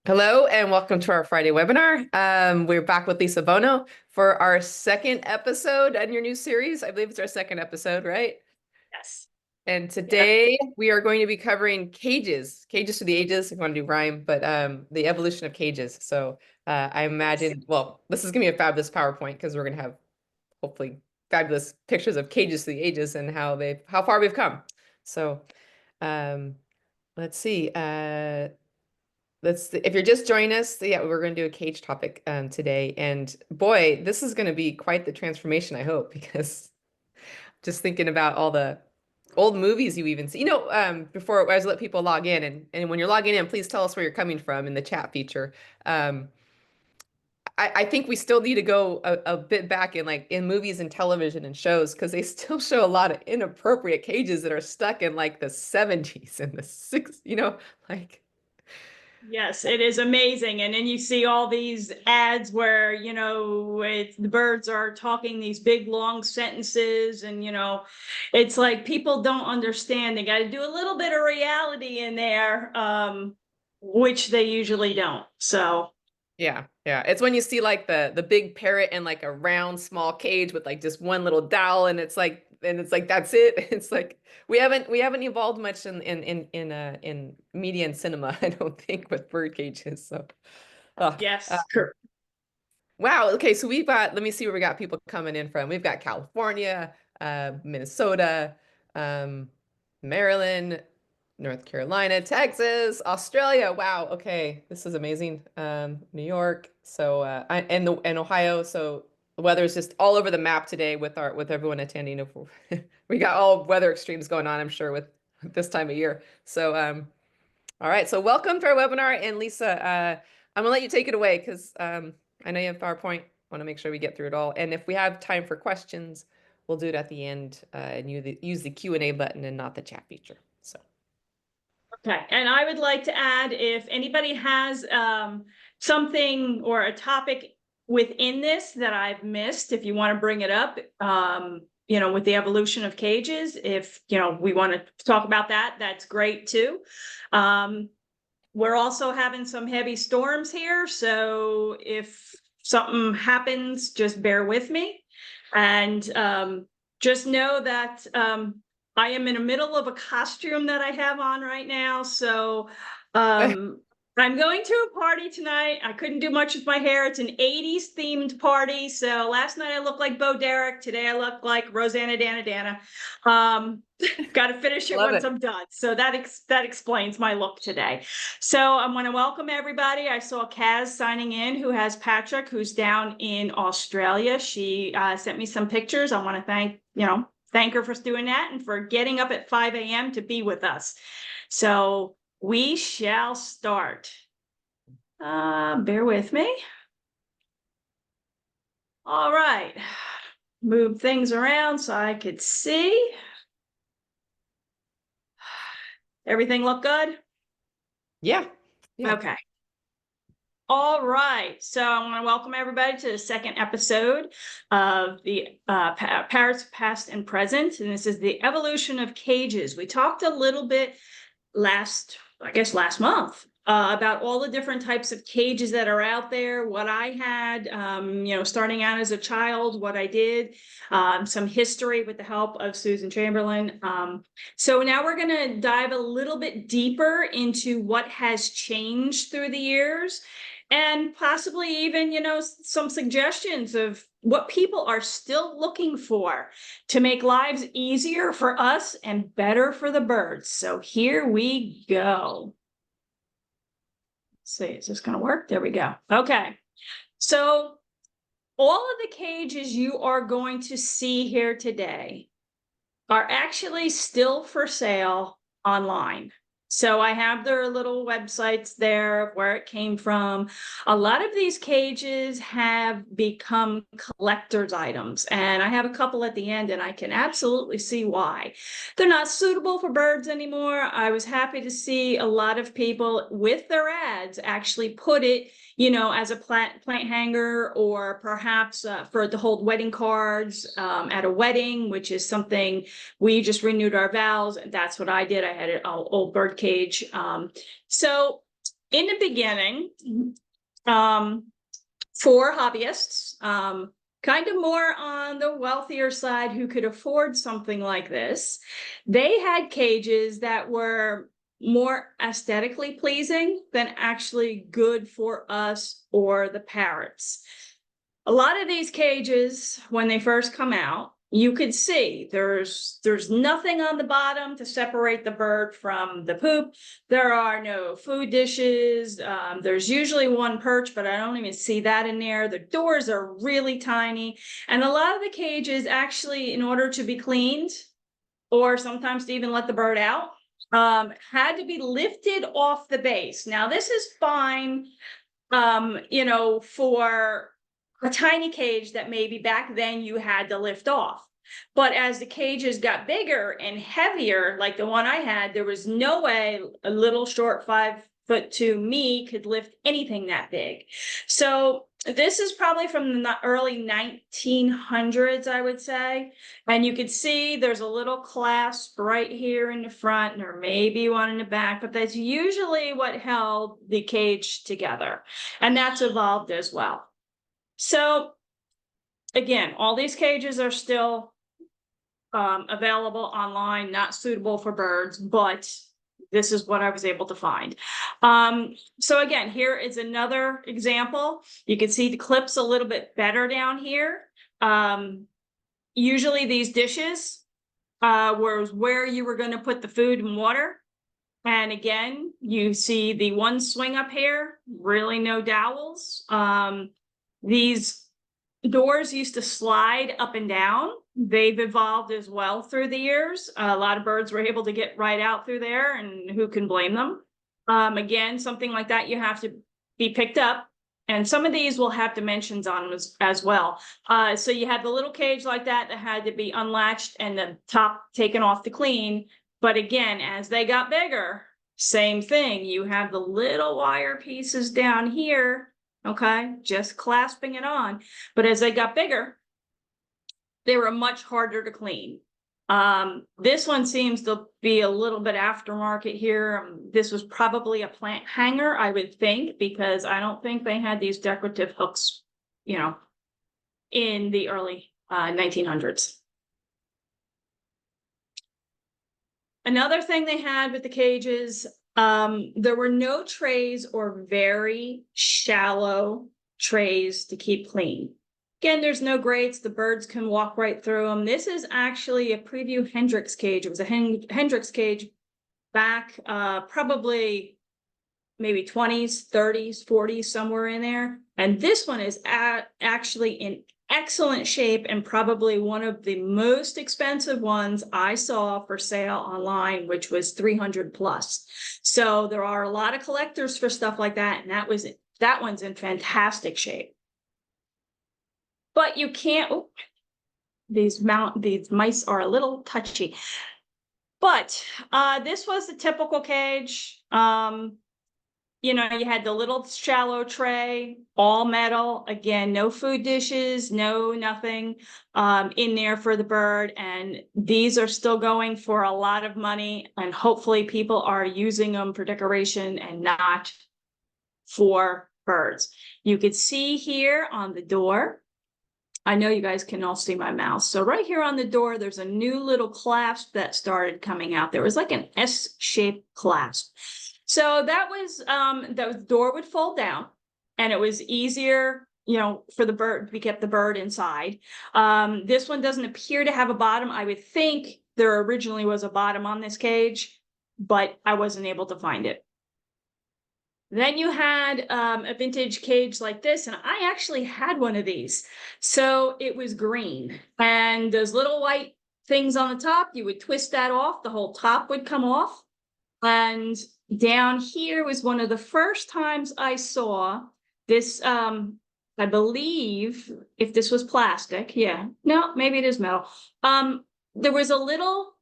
Hello and welcome to our Friday webinar. We're back with Lisa Bono for our second episode in your new series. I believe it's our second episode, right? Yes. And Yeah. today we are going to be covering cages to the ages. I want to do rhyme, but the evolution of cages. So I imagine, well, this is going to be a fabulous PowerPoint because we're going to have hopefully fabulous pictures of cages to the ages and how far we've come. So um, let's see. If you're just joining us, yeah, we're going to do a cage topic today. And boy, this is going to be quite the transformation, I hope, because just thinking about all the old movies you even see. Before I was let people log in, and when you're logging in, please tell us where you're coming from in the chat feature. Um, I think we still need to go a bit back in movies and television and shows because they still show a lot of inappropriate cages that are stuck in like the 70s and the 60s, like. Yes, it is amazing. And then you see all these ads where, the birds are talking these big long sentences. And, it's like people don't understand. They got to do a little bit of reality in there, which they usually don't. So, Yeah, yeah. It's when you see like the big parrot in like a round small cage with like just one little dowel, and it's like that's it. It's like we haven't evolved much in media and cinema, I don't think, with bird cages. So, oh, yes, correct. wow. Okay, so let me see where we got people coming in from. We've got California, Minnesota, um, Maryland, North Carolina, Texas, Australia. Wow. Okay, this is amazing. New York. So and Ohio. So the weather is just all over the map today with everyone attending. We got all weather extremes going on, I'm sure, with this time of year. So all right. So welcome to our webinar, and Lisa, I'm gonna let you take it away because I know you have PowerPoint. Want to make sure we get through it all, and if we have time for questions, we'll do it at the end and use the Q&A button and not the chat feature. So. Okay. And I would like to add, if anybody has something or a topic within this that I've missed, if you want to bring it up, with the evolution of cages, if, we want to talk about that, that's great too. We're also having some heavy storms here. So if something happens, just bear with me. And just know that I am in the middle of a costume that I have on right now. So I'm going to a party tonight. I couldn't do much with my hair. It's an 80s themed party. So last night I looked like Bo Derek. Today I look like Rosanna Dana Dana. Got to finish it Love once it. I'm done. So that explains my look today. So I want to welcome everybody. I saw Kaz signing in, who has Patrick, who's down in Australia. She sent me some pictures. I want to thank her for doing that and for getting up at 5 a.m. to be with us. So we shall start. Bear with me. All right. Move things around so I could see. Everything look good? Yeah. Yeah. Okay. All right. So I want to welcome everybody to the second episode of the Parrots Past and Present. And this is the evolution of cages. We talked a little bit last month about all the different types of cages that are out there, what I had, starting out as a child, what I did, some history with the help of Susan Chamberlain. So now we're going to dive a little bit deeper into what has changed through the years and possibly even, some suggestions of what people are still looking for to make lives easier for us and better for the birds. So here we go. Let's see, is this going to work? There we go. Okay. So all of the cages you are going to see here today are actually still for sale online. So I have their little websites there of where it came from. A lot of these cages have become collector's items, and I have a couple at the end, and I can absolutely see why. They're not suitable for birds anymore. I was happy to see a lot of people with their ads actually put it, as a plant hanger, or perhaps for to hold wedding cards at a wedding, which is something we just renewed our vows. That's what I did. I had an old bird cage. So in the beginning, for hobbyists, kind of more on the wealthier side who could afford something like this, they had cages that were more aesthetically pleasing than actually good for us or the parrots. A lot of these cages, when they first come out, you could see there's nothing on the bottom to separate the bird from the poop. There are no food dishes. There's usually one perch, but I don't even see that in there. The doors are really tiny. And a lot of the cages actually, in order to be cleaned, or sometimes to even let the bird out, had to be lifted off the base. Now, this is fine, for a tiny cage that maybe back then you had to lift off. But as the cages got bigger and heavier, like the one I had, there was no way a little short 5'2" me could lift anything that big. So this is probably from the early 1900s, I would say. And you can see there's a little clasp right here in the front, or maybe one in the back, but that's usually what held the cage together. And that's evolved as well. So again, all these cages are still available online, not suitable for birds, but this is what I was able to find. So again, here is another example. You can see the clips a little bit better down here. Usually these dishes was where you were going to put the food and water. And again, you see the one swing up here, really no dowels. These doors used to slide up and down. They've evolved as well through the years. A lot of birds were able to get right out through there, and who can blame them? Again, something like that, you have to be picked up. And some of these will have dimensions on them as well. So you had the little cage like that had to be unlatched and the top taken off to clean. But again, as they got bigger, same thing. You have the little wire pieces down here, okay, just clasping it on. But as they got bigger, they were much harder to clean. This one seems to be a little bit aftermarket here. This was probably a plant hanger, I would think, because I don't think they had these decorative hooks, in the early 1900s. Another thing they had with the cages, there were no trays or very shallow trays to keep clean. Again, there's no grates. The birds can walk right through them. This is actually a preview Hendrix cage. It was a Hendrix cage back probably maybe 20s, 30s, 40s, somewhere in there. And this one is actually in excellent shape and probably one of the most expensive ones I saw for sale online, which was 300 plus. So there are a lot of collectors for stuff like that. And that one's in fantastic shape. But you can't, these mice are a little touchy. But this was the typical cage. You had the little shallow tray, all metal. Again, no food dishes, no nothing in there for the bird. And these are still going for a lot of money. And hopefully people are using them for decoration and not for birds. You could see here on the door, I know you guys can all see my mouse. So right here on the door, there's a new little clasp that started coming out. There was like an S-shaped clasp. So that was, the door would fold down and it was easier, for the bird to get the bird inside. This one doesn't appear to have a bottom. I would think there originally was a bottom on this cage, but I wasn't able to find it. Then you had a vintage cage like this, and I actually had one of these. So it was green, and those little white things on the top, you would twist that off, the whole top would come off. And down here was one of the first times I saw this, I believe, if this was plastic, no, maybe it is metal. There was a little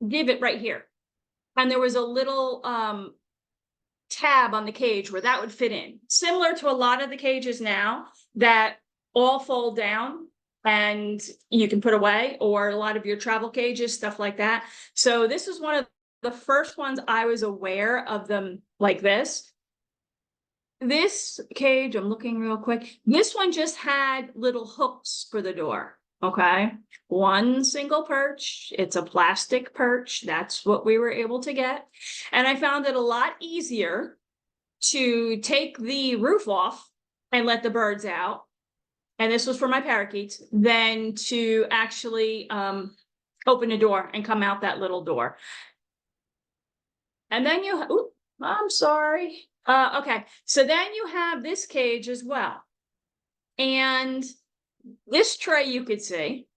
divot right here, and there was a little tab on the cage where that would fit in, similar to a lot of the cages now that all fold down and you can put away, or a lot of your travel cages, stuff like that. So this was one of the first ones I was aware of them like this. This cage, I'm looking real quick. This one just had little hooks for the door. Okay. One single perch. It's a plastic perch. That's what we were able to get. And I found it a lot easier to take the roof off and let the birds out. And this was for my parakeets, than to actually open a door and come out that little door. And then ooh, I'm sorry. Okay, so then you have this cage as well. And this tray, you could see,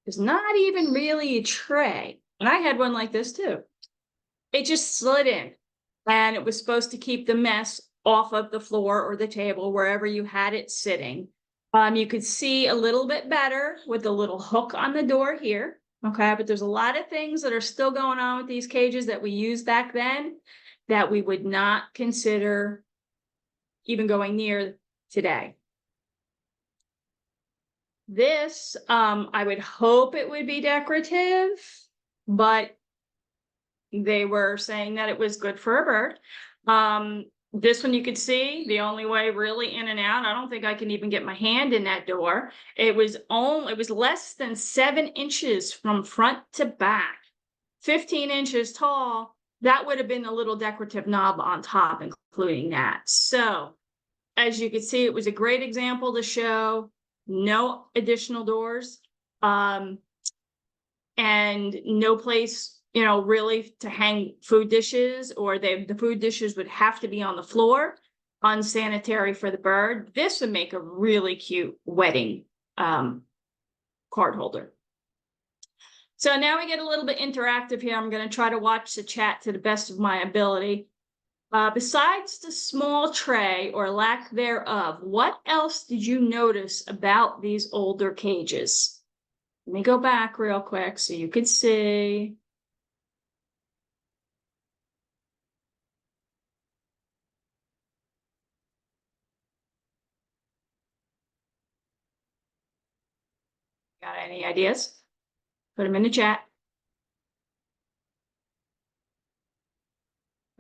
is not even really a tray. And I had one like this too. It just slid in, and it was supposed to keep the mess off of the floor or the table, wherever you had it sitting. You could see a little bit better with the little hook on the door here. Okay, but there's a lot of things that are still going on with these cages that we used back then that we would not consider even going near today. This, I would hope it would be decorative, but they were saying that it was good for a bird. This one you could see the only way really in and out. I don't think I can even get my hand in that door. It was less than 7 inches from front to back, 15 inches tall. That would have been a little decorative knob on top, including that. So as you can see, it was a great example to show no additional doors, and no place, you know, really to hang food dishes, or the food dishes would have to be on the floor, unsanitary for the bird. This would make a really cute wedding card holder. So now we get a little bit interactive here. I'm going to try to watch the chat to the best of my ability. Besides the small tray or lack thereof, what else did you notice about these older cages? Let me go back real quick so you could see. Got any ideas? Put them in the chat.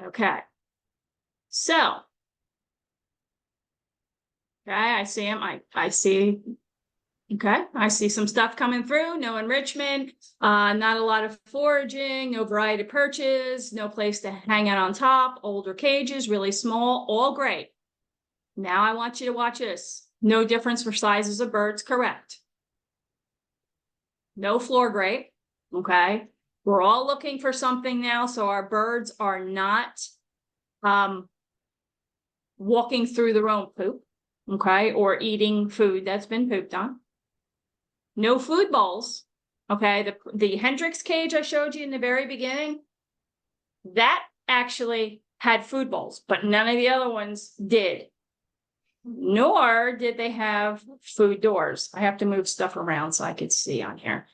Okay. So, okay, I see them. I see, okay, I see some stuff coming through. No enrichment, not a lot of foraging, no variety of perches, no place to hang it on top, older cages, really small, all great. Now I want you to watch this. No difference for sizes of birds, correct. No floor grate, okay? We're all looking for something now, so our birds are not walking through their own poop, okay, or eating food that's been pooped on. No food bowls, okay? The Hendrix cage I showed you in the very beginning, that actually had food bowls, but none of the other ones did. Nor did they have food doors. I have to move stuff around so I could see on here.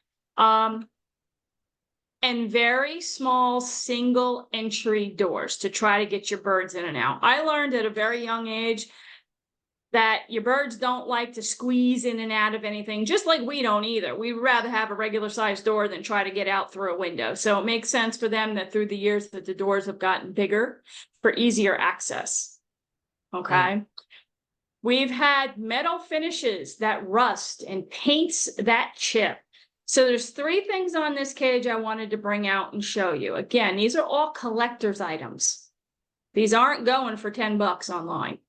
And very small single entry doors to try to get your birds in and out. I learned at a very young age that your birds don't like to squeeze in and out of anything, just like we don't either. We'd rather have a regular sized door than try to get out through a window. So it makes sense for them that through the years that the doors have gotten bigger for easier access. Okay. We've had metal finishes that rust and paints that chip. So there's 3 things on this cage I wanted to bring out and show you. Again, these are all collector's items. These aren't going for 10 bucks online.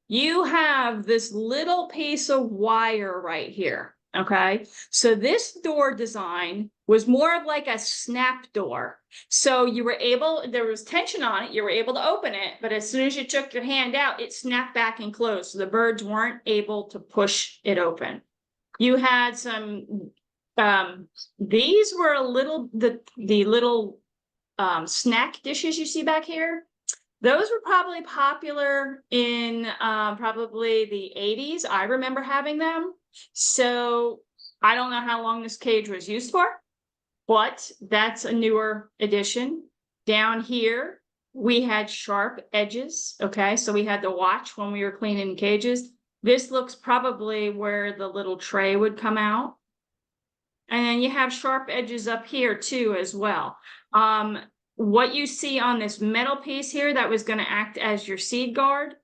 You have this little piece of wire right here, okay? So this door design was more of like a snap door. So you were able, there was tension on it, you were able to open it, but as soon as you took your hand out, it snapped back and closed. So the birds weren't able to push it open. You had some, these were a little, the little snack dishes you see back here. Those were probably popular in probably the 80s. I remember having them. So I don't know how long this cage was used for, but that's a newer addition. Down here, we had sharp edges. Okay, so we had to watch when we were cleaning cages. This looks probably where the little tray would come out. And then you have sharp edges up here too as well. What you see on this metal piece here that was going to act as your seed guard,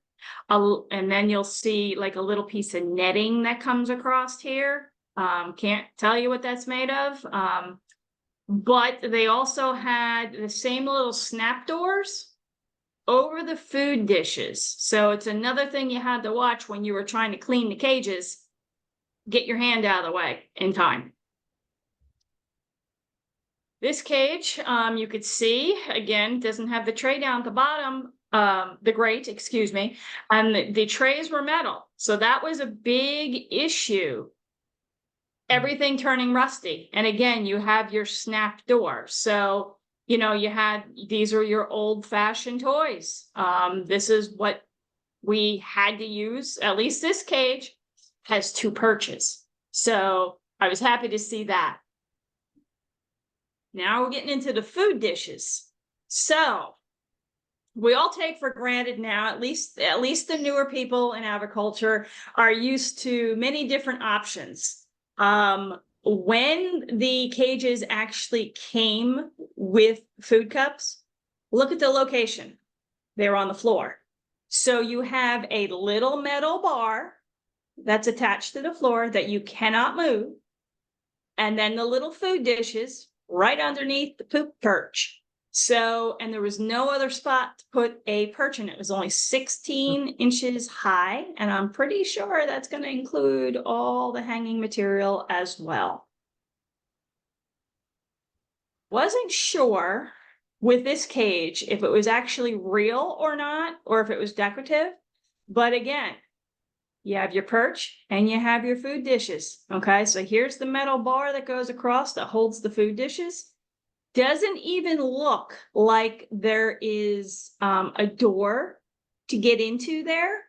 and then you'll see like a little piece of netting that comes across here. Can't tell you what that's made of. But they also had the same little snap doors over the food dishes. So it's another thing you had to watch when you were trying to clean the cages. Get your hand out of the way in time. This cage, you could see, again, doesn't have the tray down at the bottom, the grate, excuse me, and the trays were metal. So that was a big issue. Everything turning rusty. And again, you have your snap door. So, you know, these are your old-fashioned toys. This is what we had to use. At least this cage has 2 perches. So I was happy to see that. Now we're getting into the food dishes. So we all take for granted now, at least the newer people in agriculture are used to many different options. When the cages actually came with food cups, look at the location. They're on the floor. So you have a little metal bar that's attached to the floor that you cannot move. And then the little food dishes right underneath the poop perch. So, and there was no other spot to put a perch in. It was only 16 inches high. And I'm pretty sure that's going to include all the hanging material as well. Wasn't sure with this cage if it was actually real or not, or if it was decorative. But again, you have your perch and you have your food dishes. Okay, so here's the metal bar that goes across that holds the food dishes. Doesn't even look like there is a door to get into there.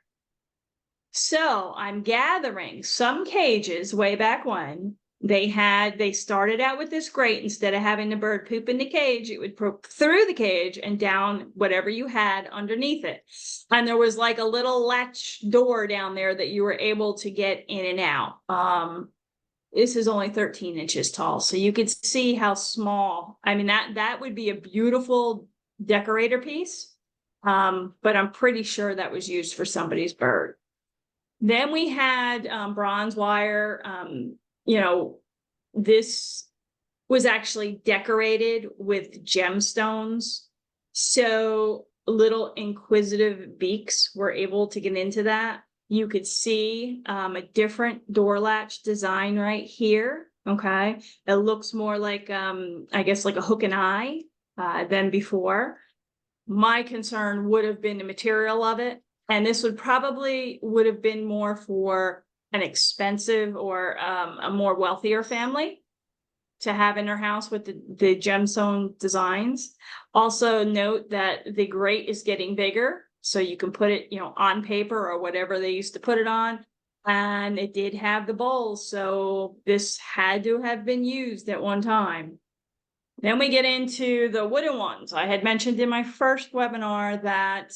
So I'm gathering some cages way back when they started out with this grate. Instead of having the bird poop in the cage, it would poop through the cage and down whatever you had underneath it. And there was like a little latch door down there that you were able to get in and out. This is only 13 inches tall, so you could see how small. I mean, that would be a beautiful decorator piece, but I'm pretty sure that was used for somebody's bird. Then we had bronze wire. You know, this was actually decorated with gemstones, so little inquisitive beaks were able to get into that. You could see a different door latch design right here. Okay, it looks more like I guess like a hook and eye than before. My concern would have been the material of it, and this would have been more for an expensive or a more wealthier family to have in their house with the gemstone designs. Also note that the grate is getting bigger. So you can put it, you know, on paper or whatever they used to put it on. And it did have the bowls. So this had to have been used at one time. Then we get into the wooden ones. I had mentioned in my first webinar that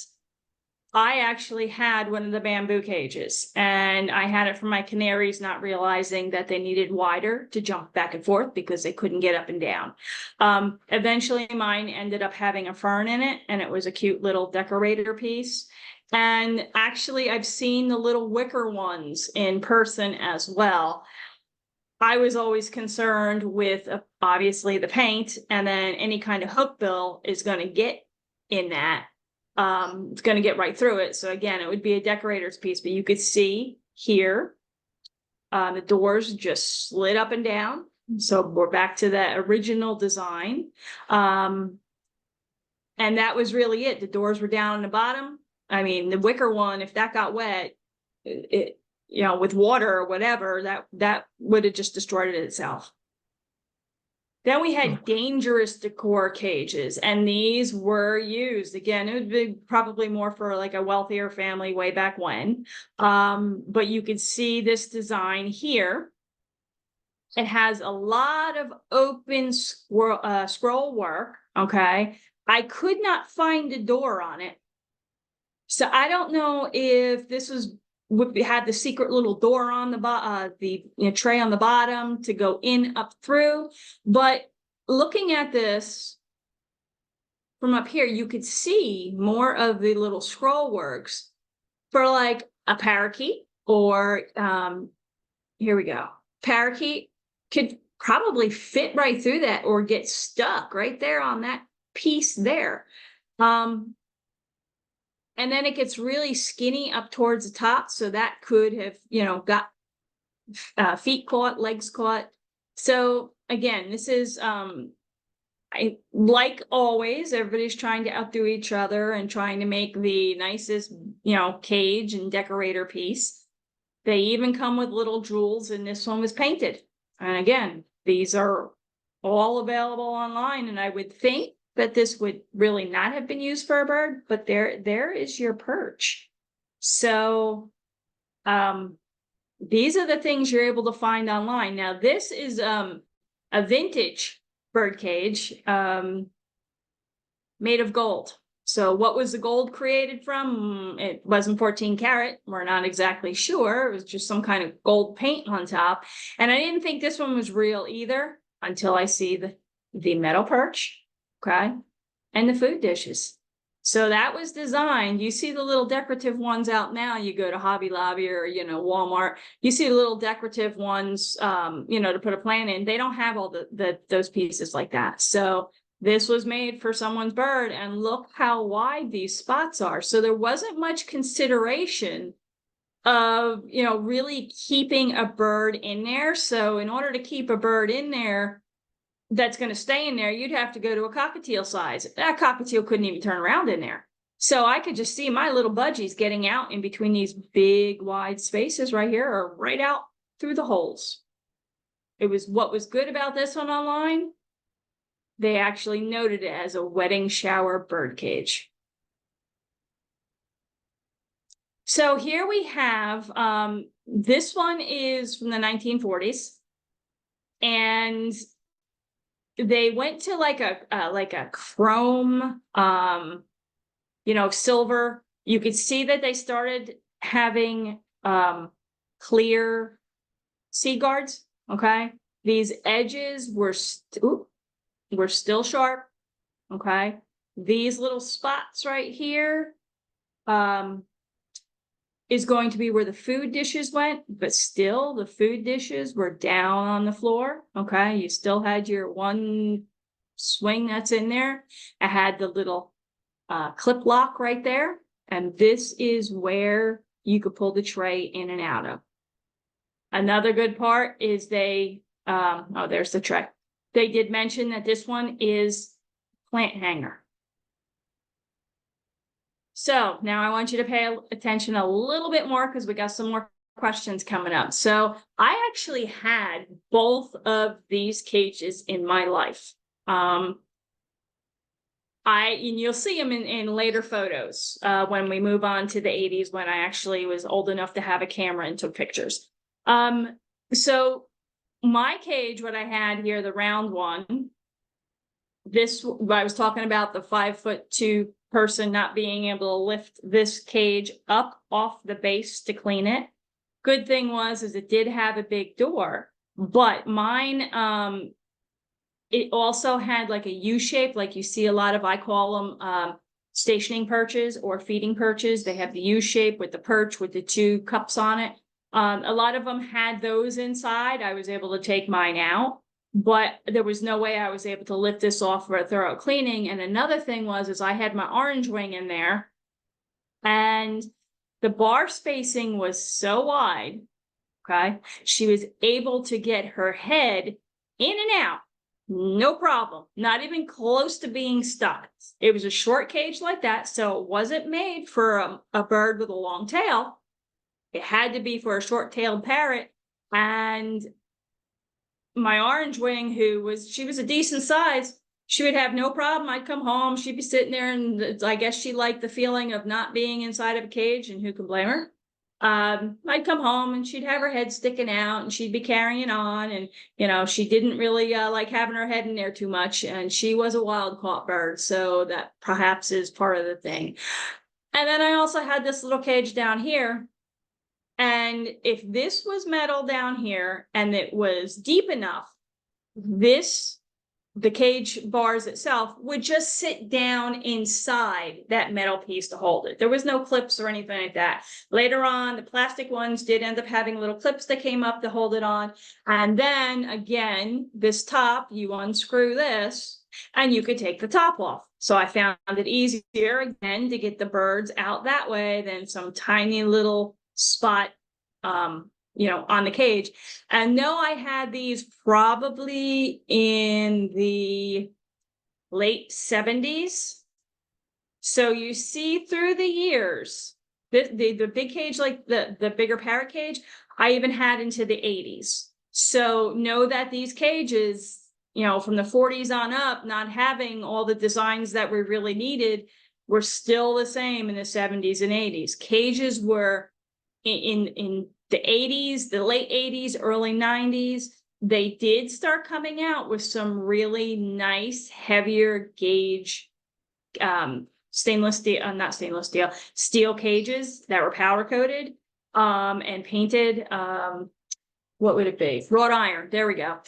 I actually had one of the bamboo cages, and I had it for my canaries, not realizing that they needed wider to jump back and forth because they couldn't get up and down. Eventually mine ended up having a fern in it, and it was a cute little decorator piece. And actually I've seen the little wicker ones in person as well. I was always concerned with obviously the paint, and then any kind of hook bill is going to get in that. It's going to get right through it. So again, it would be a decorator's piece, but you could see here, the doors just slid up and down. So we're back to that original design. And that was really it. The doors were down on the bottom. I mean, the wicker one, if that got wet, it you know, with water or whatever, that would have just destroyed it itself. Then we had dangerous decor cages, and these were used. Again, it would be probably more for like a wealthier family way back when. But you could see this design here. It has a lot of open scroll work, okay? I could not find a door on it. So I don't know if this was had the secret little door on the tray on the bottom to go in up through. But looking at this from up here, you could see more of the little scroll works for like a parakeet, or here we go. Parakeet could probably fit right through that or get stuck right there on that piece there. And then it gets really skinny up towards the top. So that could have, got feet caught, legs caught. So again, this is, like always, everybody's trying to outdo each other and trying to make the nicest, cage and decorator piece. They even come with little jewels, and this one was painted. And again, these are all available online, and I would think that this would really not have been used for a bird, but there is your perch. So these are the things you're able to find online. Now, this is a vintage bird cage made of gold. So what was the gold created from? It wasn't 14 karat. We're not exactly sure. It was just some kind of gold paint on top. And I didn't think this one was real either until I see the metal perch, okay, and the food dishes. So that was designed. You see the little decorative ones out now. You go to Hobby Lobby or, Walmart. You see the little decorative ones, to put a plant in. They don't have all those pieces like that. So this was made for someone's bird, and look how wide these spots are. So there wasn't much consideration of, really keeping a bird in there. So in order to keep a bird in there that's going to stay in there, you'd have to go to a cockatiel size. That cockatiel couldn't even turn around in there. So I could just see my little budgies getting out in between these big wide spaces right here, or right out through the holes. What was good about this one online. They actually noted it as a wedding shower bird cage. So here we have, this one is from the 1940s. And they went to like a chrome, silver. You could see that they started having clear seat guards, okay? These edges were still sharp, okay? These little spots right here is going to be where the food dishes went, but still the food dishes were down on the floor, okay? You still had your one swing that's in there. I had the little clip lock right there, and this is where you could pull the tray in and out of. Another good part is there's the tray. They did mention that this one is plant hanger. So now I want you to pay attention a little bit more, because we got some more questions coming up. So I actually had both of these cages in my life. And you'll see them in later photos when we move on to the 80s, when I actually was old enough to have a camera and took pictures. So my cage, what I had here, the round one, I was talking about the 5'2" person not being able to lift this cage up off the base to clean it. Good thing is it did have a big door, but mine, it also had like a U shape, like you see a lot of, I call them stationing perches or feeding perches. They have the U shape with the perch with the two cups on it. A lot of them had those inside. I was able to take mine out, but there was no way I was able to lift this off for a thorough cleaning. And another thing is I had my orange wing in there, and the bar spacing was so wide, okay? She was able to get her head in and out, no problem, not even close to being stuck. It was a short cage like that, so it wasn't made for a bird with a long tail. It had to be for a short-tailed parrot. And my orange wing, she was a decent size, she would have no problem. I'd come home, she'd be sitting there, and I guess she liked the feeling of not being inside of a cage, and who can blame her? I'd come home and she'd have her head sticking out, and she'd be carrying on, and she didn't really like having her head in there too much, and she was a wild caught bird, so that perhaps is part of the thing. And then I also had this little cage down here And if this was metal down here and it was deep enough, the cage bars itself would just sit down inside that metal piece to hold it. There was no clips or anything like that. Later on, the plastic ones did end up having little clips that came up to hold it on. And then again, this top, you unscrew this and you could take the top off. So I found it easier again to get the birds out that way than some tiny little spot, on the cage. And no, I had these probably in the late 70s. So you see through the years, the big cage, like the bigger parrot cage, I even had into the 80s. So know that these cages, from the 40s on up, not having all the designs that we really needed, were still the same in the 70s and 80s. Cages were in the 80s, the late 80s, early 90s, they did start coming out with some really nice, heavier gauge stainless steel, not stainless steel, steel cages that were powder coated and painted. What would it be? Wrought iron. There we go.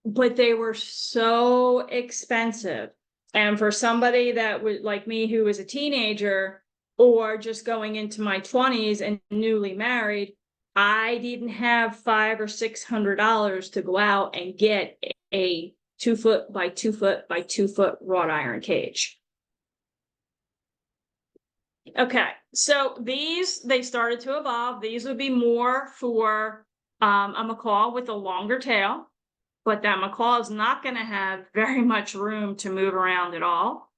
But they were so expensive. And for somebody that was like me, who was a teenager, or just going into my 20s and newly married, I didn't have $500 or $600 to go out and get a 2 foot by 2 foot by 2 foot wrought iron cage. Okay, so they started to evolve. These would be more for a macaw with a longer tail, but that macaw is not going to have very much room to move around at all.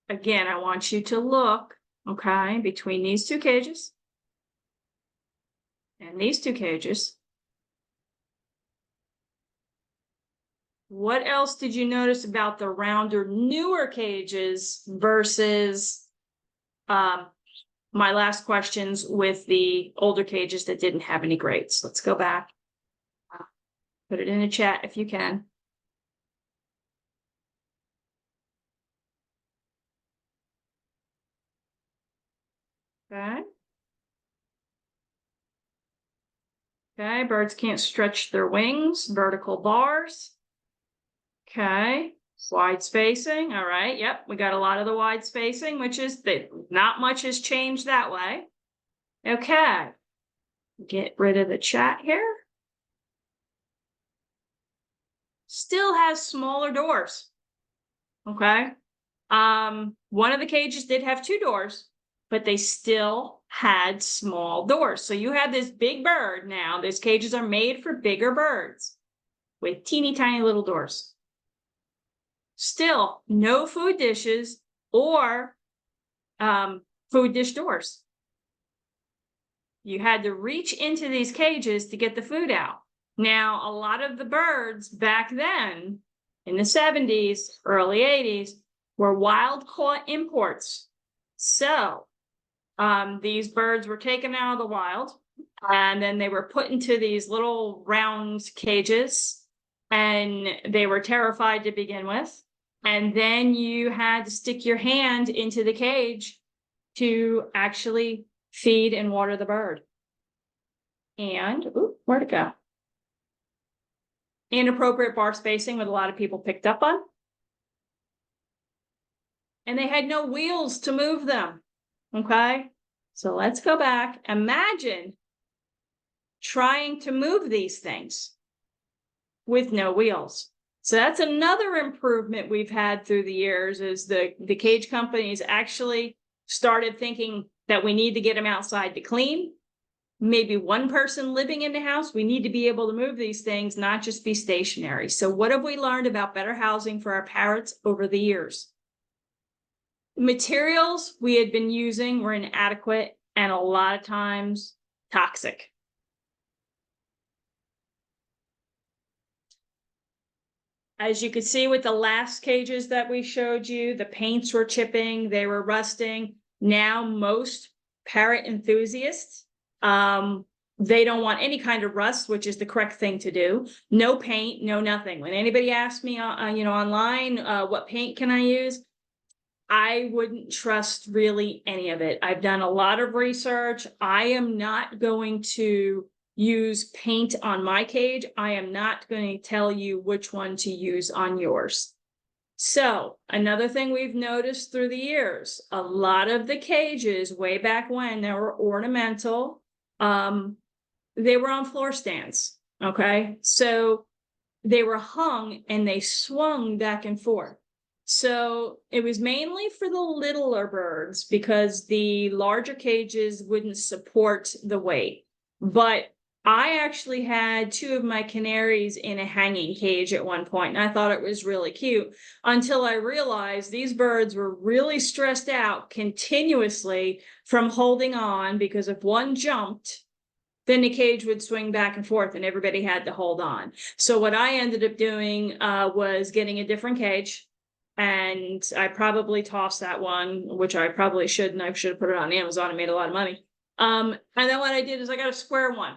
Again, I want you to look, okay, between these two cages and these two cages. What else did you notice about the rounder, newer cages versus my last questions with the older cages that didn't have any grates? Let's go back. Put it in the chat if you can. Okay. Okay, birds can't stretch their wings, vertical bars. Okay, wide spacing. All right, yep, we got a lot of the wide spacing, which is that not much has changed that way. Okay, get rid of the chat here. Still has smaller doors. Okay, one of the cages did have 2 doors, but they still had small doors. So you have this big bird now. These cages are made for bigger birds with teeny tiny little doors. Still no food dishes or food dish doors. You had to reach into these cages to get the food out. Now, a lot of the birds back then in the 70s, early 80s were wild caught imports. So these birds were taken out of the wild and then they were put into these little round cages and they were terrified to begin with. And then you had to stick your hand into the cage to actually feed and water the bird. And, where'd it go? Inappropriate bar spacing, what a lot of people picked up on. And they had no wheels to move them. Okay, so let's go back. Imagine trying to move these things with no wheels. So that's another improvement we've had through the years, is the cage companies actually started thinking that we need to get them outside to clean. Maybe one person living in the house, we need to be able to move these things, not just be stationary. So what have we learned about better housing for our parrots over the years? Materials we had been using were inadequate and a lot of times toxic. As you could see with the last cages that we showed you, the paints were chipping, they were rusting. Now most parrot enthusiasts, they don't want any kind of rust, which is the correct thing to do. No paint, no nothing. When anybody asks me, online, what paint can I use? I wouldn't trust really any of it. I've done a lot of research. I am not going to use paint on my cage. I am not going to tell you which one to use on yours. So another thing we've noticed through the years, a lot of the cages way back when they were ornamental, they were on floor stands. Okay. So they were hung and they swung back and forth. So it was mainly for the littler birds because the larger cages wouldn't support the weight. But I actually had two of my canaries in a hanging cage at one point, and I thought it was really cute until I realized these birds were really stressed out continuously from holding on, because if one jumped, then the cage would swing back and forth and everybody had to hold on. So what I ended up doing was getting a different cage. And I probably tossed that one, which I probably shouldn't. I should have put it on Amazon and made a lot of money. And then what I did is I got a square one.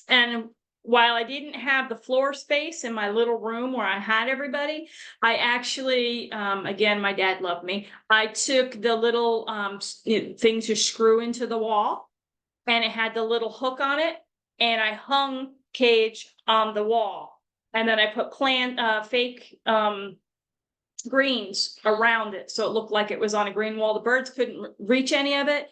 And while I didn't have the floor space in my little room where I had everybody, I actually, again, my dad loved me. I took the little thing to screw into the wall, and it had the little hook on it, and I hung cage on the wall. And then I put fake greens around it, so it looked like it was on a green wall. The birds couldn't reach any of it.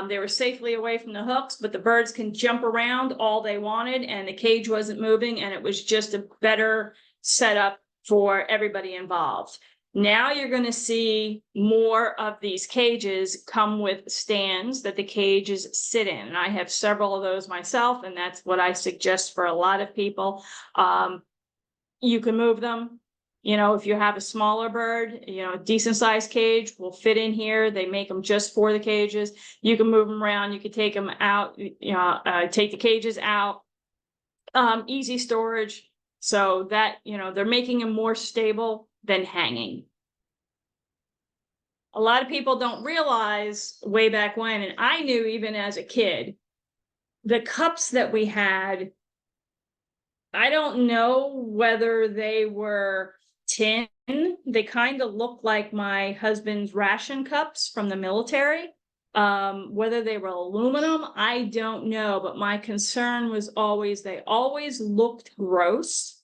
They were safely away from the hooks, but the birds can jump around all they wanted, and the cage wasn't moving, and it was just a better setup for everybody involved. Now you're going to see more of these cages come with stands that the cages sit in. And I have several of those myself, and that's what I suggest for a lot of people. You can move them. You know, if you have a smaller bird, you know, a decent sized cage will fit in here. They make them just for the cages. You can move them around. You can take them out, you know, take the cages out. Easy storage. So that, you know, they're making them more stable than hanging. A lot of people don't realize way back when, and I knew even as a kid, the cups that we had, I don't know whether they were tin. They kind of look like my husband's ration cups from the military. Whether they were aluminum, I don't know. But my concern was always, they always looked gross.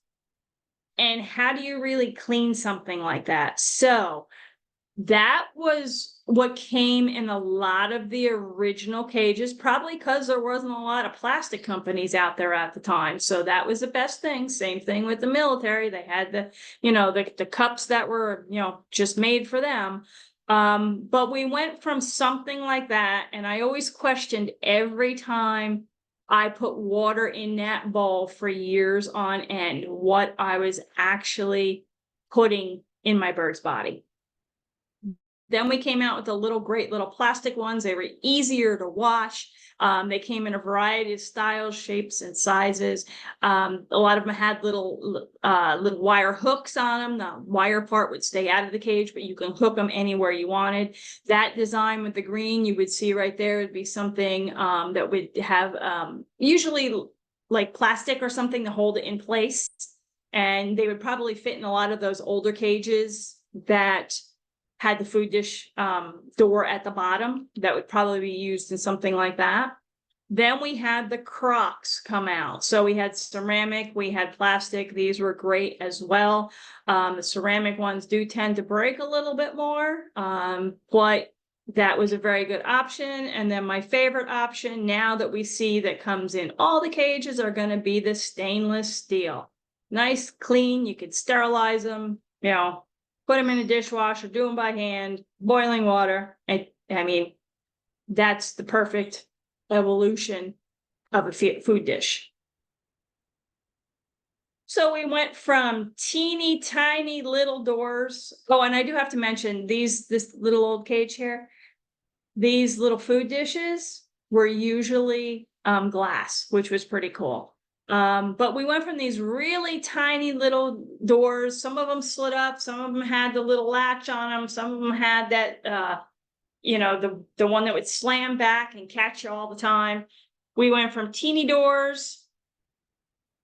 And how do you really clean something like that? So that was what came in a lot of the original cages, probably because there wasn't a lot of plastic companies out there at the time. So that was the best thing. Same thing with the military. They had the, you know, the cups that were, you know, just made for them. But we went from something like that. And I always questioned every time I put water in that bowl for years on end, what I was actually putting in my bird's body. Then we came out with the great little plastic ones. They were easier to wash. They came in a variety of styles, shapes, and sizes. A lot of them had little wire hooks on them. The wire part would stay out of the cage, but you can hook them anywhere you wanted. That design with the green you would see right there would be something that would have usually like plastic or something to hold it in place. And they would probably fit in a lot of those older cages that had the food dish door at the bottom. That would probably be used in something like that. Then we had the Crocs come out. So we had ceramic, we had plastic. These were great as well. The ceramic ones do tend to break a little bit more, but that was a very good option. And then my favorite option now that we see that comes in all the cages are going to be the stainless steel. Nice, clean, you could sterilize them, you know, put them in a dishwasher, do them by hand, boiling water. I mean, that's the perfect evolution of a food dish. So we went from teeny tiny little doors. Oh, and I do have to mention this little old cage here. These little food dishes were usually glass, which was pretty cool. But we went from these really tiny little doors. Some of them slid up. Some of them had the little latch on them. Some of them had that, you know, the one that would slam back and catch you all the time. We went from teeny doors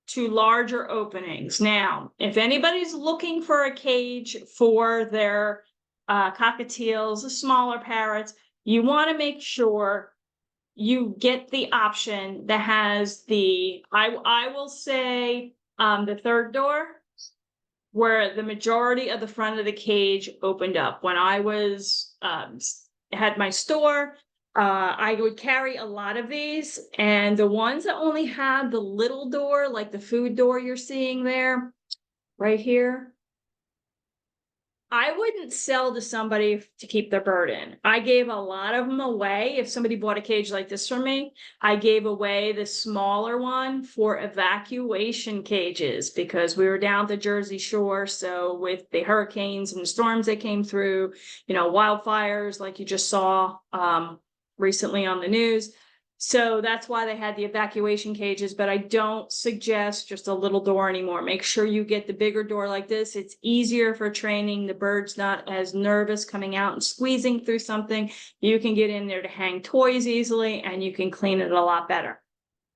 to larger openings. Now, if anybody's looking for a cage for their cockatiels, the smaller parrots, you want to make sure you get the option that has the, I will say, the third door, where the majority of the front of the cage opened up. When I was had my store, I would carry a lot of these, and the ones that only had the little door, like the food door you're seeing there, right here, I wouldn't sell to somebody to keep their bird in. I gave a lot of them away. If somebody bought a cage like this from me, I gave away the smaller one for evacuation cages because we were down the Jersey Shore. So with the hurricanes and the storms that came through, wildfires like you just saw recently on the news. So that's why they had the evacuation cages, but I don't suggest just a little door anymore. Make sure you get the bigger door like this. It's easier for training. The bird's not as nervous coming out and squeezing through something. You can get in there to hang toys easily, and you can clean it a lot better.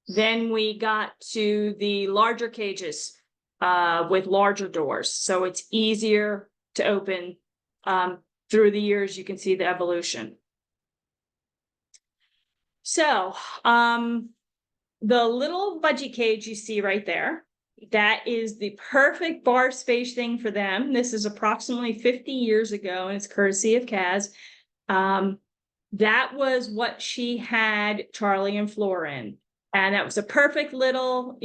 Then we got to the larger cages with larger doors. So it's easier to open. Through the years, you can see the evolution. So, the little budgie cage you see right there, that is the perfect bar spacing for them. This is approximately 50 years ago, and it's courtesy of Kaz. That was what she had Charlie and Flora in. And that was a perfect little,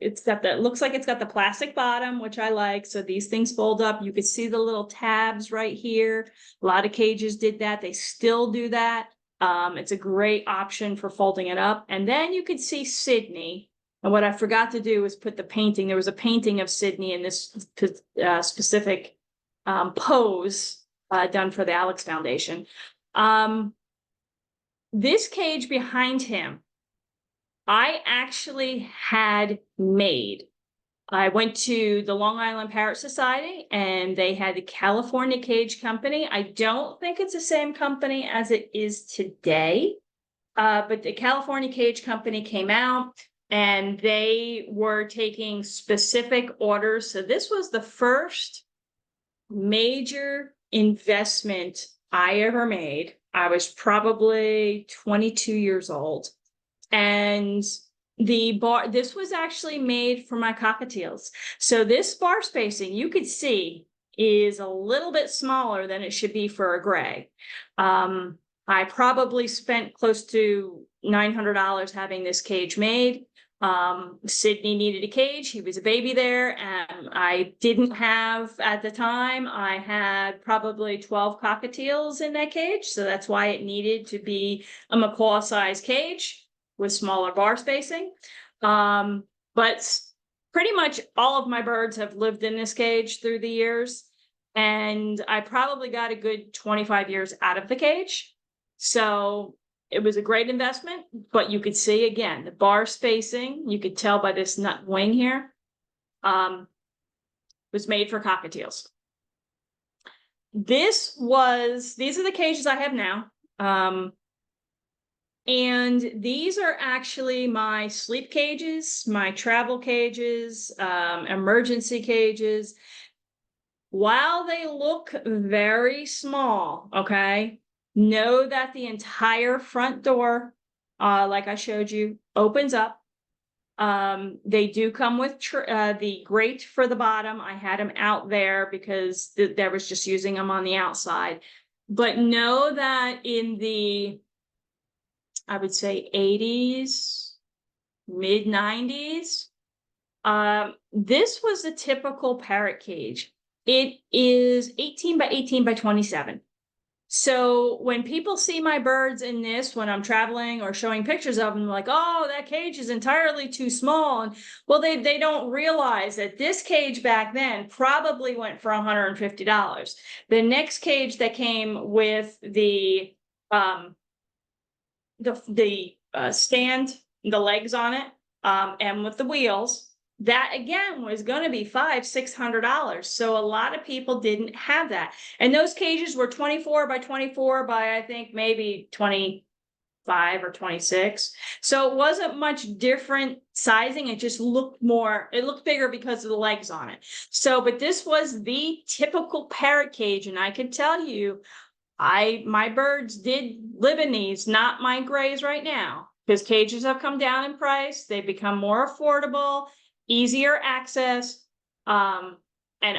it's got the, looks like it's got the plastic bottom, which I like. So these things fold up. You can see the little tabs right here. A lot of cages did that. They still do that. It's a great option for folding it up. And then you could see Sydney. And what I forgot to do was put the painting. There was a painting of Sydney in this specific pose done for the Alex Foundation. This cage behind him, I actually had made. I went to the Long Island Parrot Society, and they had the California Cage Company. I don't think it's the same company as it is today, but the California Cage Company came out, and they were taking specific orders. So this was the first major investment I ever made. I was probably 22 years old. And the bar, this was actually made for my cockatiels. So this bar spacing, you could see, is a little bit smaller than it should be for a gray. I probably spent close to $900 having this cage made. Sydney needed a cage. He was a baby there, and I didn't have, at the time, I had probably 12 cockatiels in that cage. So that's why it needed to be a macaw size cage with smaller bar spacing. But pretty much all of my birds have lived in this cage through the years, and I probably got a good 25 years out of the cage. So it was a great investment, but you could see, again, the bar spacing, you could tell by this nut wing here, was made for cockatiels. These are the cages I have now. And these are actually my sleep cages, my travel cages, emergency cages. While they look very small, okay, know that the entire front door, like I showed you, opens up. They do come with the grate for the bottom. I had them out there because there was just using them on the outside. But know that in the, I would say 80s, mid 90s. This was a typical parrot cage. It is 18 by 18 by 27. So when people see my birds in this, when I'm traveling or showing pictures of them, like, oh, that cage is entirely too small. And well, they don't realize that this cage back then probably went for $150. The next cage that came with the stand, the legs on it, and with the wheels, that again was going to be $500-600. So a lot of people didn't have that. And those cages were 24 by 24 by, I think, maybe 24 25 or 26. So it wasn't much different sizing. It just looked it looked bigger because of the legs on it. So, but this was the typical parrot cage. And I could tell you, my birds did live in these, not my grays right now, because cages have come down in price. They've become more affordable, easier access. And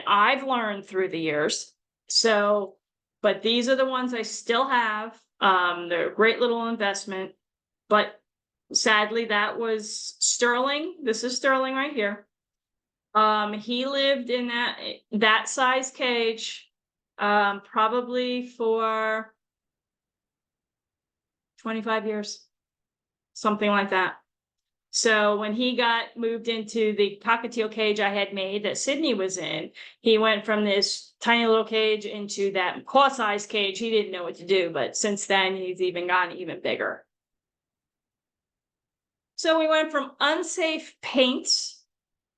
I've learned through the years. So, but these are the ones I still have. They're a great little investment, but sadly that was Sterling. This is Sterling right here. He lived in that size cage, probably for 25 years, something like that. So when he got moved into the cockatiel cage I had made that Sydney was in, he went from this tiny little cage into that macaw-sized cage. He didn't know what to do, but since then he's even gotten even bigger. So we went from unsafe paints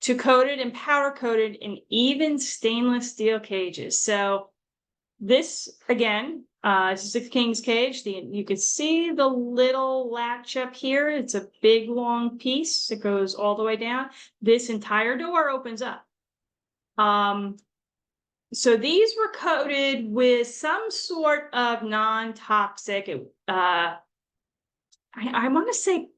to coated and powder coated in even stainless steel cages. So this, again, this is a king's cage. You can see the little latch up here. It's a big, long piece. It goes all the way down. This entire door opens up. So these were coated with some sort of non-toxic, I want to say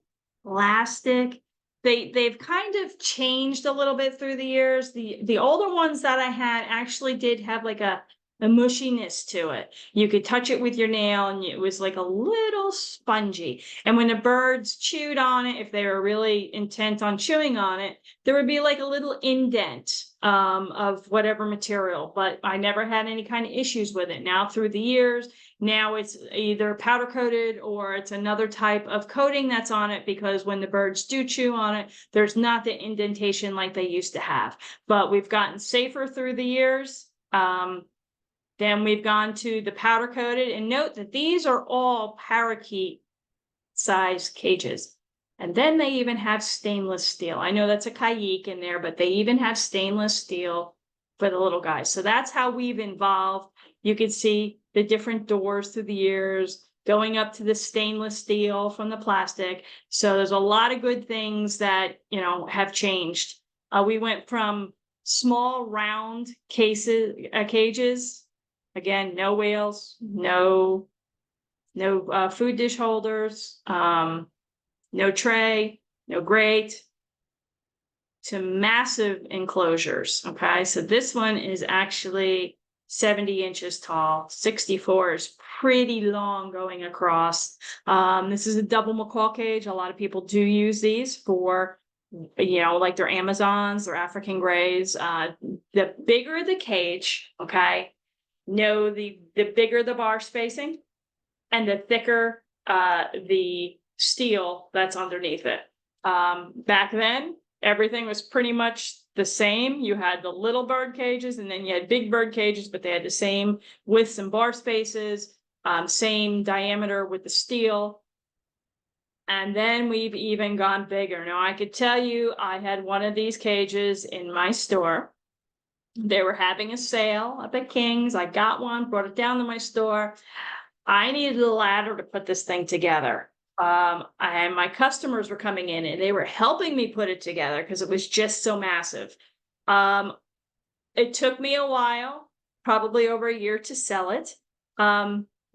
plastic. They've kind of changed a little bit through the years. The older ones that I had actually did have like a mushiness to it. You could touch it with your nail and it was like a little spongy. And when the birds chewed on it, if they were really intent on chewing on it, there would be like a little indent of whatever material. But I never had any kind of issues with it. Now through the years, now it's either powder coated or it's another type of coating that's on it, because when the birds do chew on it, there's not the indentation like they used to have. But we've gotten safer through the years. Then we've gone to the powder coated, and note that these are all parakeet size cages. And then they even have stainless steel. I know that's a Kayik in there, but they even have stainless steel for the little guys. So that's how we've evolved. You can see the different doors through the years, going up to the stainless steel from the plastic. So there's a lot of good things that, have changed. We went from small round cages. Again, no whales, no food dish holders, no tray, no grate, to massive enclosures. Okay, so this one is actually 70 inches tall, 64 is pretty long going across. This is a double macaw cage. A lot of people do use these for, like their Amazons, their African grays. The bigger the cage, okay, the bigger the bar spacing and the thicker the steel that's underneath it. Back then, everything was pretty much the same. You had the little bird cages and then you had big bird cages, but they had the same widths and bar spaces, same diameter with the steel. And then we've even gone bigger. Now, I could tell you, I had one of these cages in my store. They were having a sale up at King's. I got one, brought it down to my store. I needed a ladder to put this thing together. And my customers were coming in and they were helping me put it together because it was just so massive. It took me a while, probably over a year, to sell it,